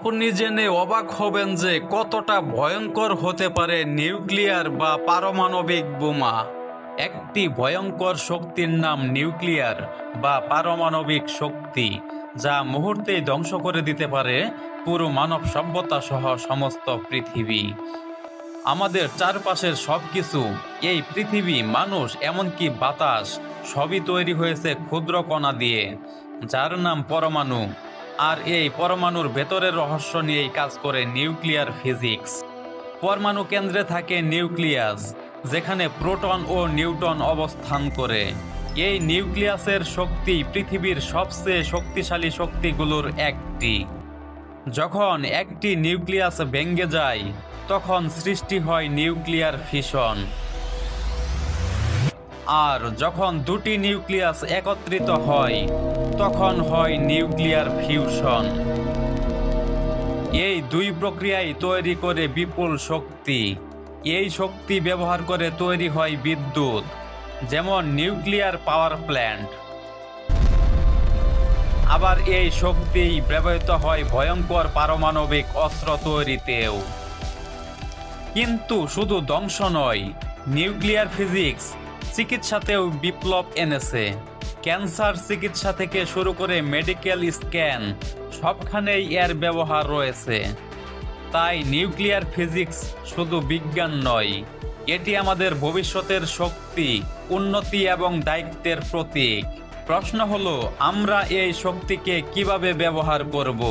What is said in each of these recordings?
আপনি জেনে অবাক হবেন যে কতটা ভয়ঙ্কর হতে পারে নিউক্লিয়ার বা পারমাণবিক বোমা। একটি ভয়ঙ্কর শক্তির নাম নিউক্লিয়ার বা পারমাণবিক শক্তি, যা মুহূর্তেই ধ্বংস করে দিতে পারে পুরো মানব সভ্যতা সহ সমস্ত পৃথিবী। আমাদের চারপাশের সবকিছু, এই পৃথিবী, মানুষ, এমনকি বাতাস, সবই তৈরি হয়েছে ক্ষুদ্র কণা দিয়ে, যার নাম পরমাণু। আর এই পরমাণুর ভেতরের রহস্য নিয়েই কাজ করে নিউক্লিয়ার ফিজিক্স। পরমাণু কেন্দ্রে থাকে নিউক্লিয়াস, যেখানে প্রোটন ও নিউট্রন অবস্থান করে। এই নিউক্লিয়াসের শক্তি পৃথিবীর সবচেয়ে শক্তিশালী শক্তিগুলোর একটি। যখন একটি নিউক্লিয়াস ভেঙে যায়, তখন সৃষ্টি হয় নিউক্লিয়ার ফিশন। আর যখন দুটি নিউক্লিয়াস একত্রিত হয়, তখন হয় নিউক্লিয়ার ফিউশন। এই দুই প্রক্রিয়াই তৈরি করে বিপুল শক্তি। এই শক্তি ব্যবহার করে তৈরি হয় বিদ্যুৎ, যেমন নিউক্লিয়ার পাওয়ার প্ল্যান্ট। আবার এই শক্তি ব্যবহৃত হয় ভয়ঙ্কর পারমাণবিক অস্ত্র তৈরিতেও। কিন্তু শুধু ধ্বংস নয়, নিউক্লিয়ার ফিজিক্স চিকিৎসাতেও বিপ্লব এনেছে। ক্যান্সার চিকিৎসা থেকে শুরু করে মেডিকেল স্ক্যান, সবখানেই এর ব্যবহার রয়েছে। তাই নিউক্লিয়ার ফিজিক্স শুধু বিজ্ঞান নয়, এটি আমাদের ভবিষ্যতের শক্তি, উন্নতি এবং দায়িত্বের প্রতীক। প্রশ্ন হলো, আমরা এই শক্তিকে কিভাবে ব্যবহার করব?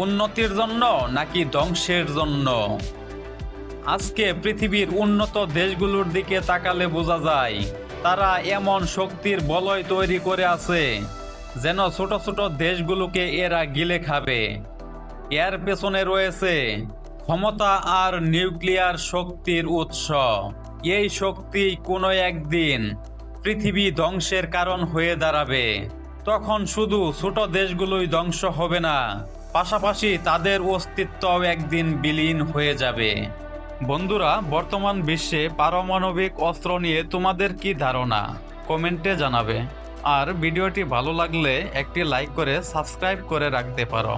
উন্নতির জন্য নাকি ধ্বংসের জন্য? আজকে পৃথিবীর উন্নত দেশগুলোর দিকে তাকালে বোঝা যায়, তারা এমন শক্তির বলয় তৈরি করে আছে যেন ছোট ছোট দেশগুলোকে এরা গিলে খাবে। এর পেছনে রয়েছে ক্ষমতা আর নিউক্লিয়ার শক্তির উৎস। এই শক্তি কোনো একদিন পৃথিবী ধ্বংসের কারণ হয়ে দাঁড়াবে। তখন শুধু ছোট দেশগুলোই ধ্বংস হবে না, পাশাপাশি তাদের অস্তিত্বও একদিন বিলীন হয়ে যাবে। বন্ধুরা, বর্তমান বিশ্বে পারমাণবিক অস্ত্র নিয়ে তোমাদের কি ধারণা? কমেন্টে জানাবে। আর ভিডিওটি ভালো লাগলে একটি লাইক করে সাবস্ক্রাইব করে রাখতে পারো।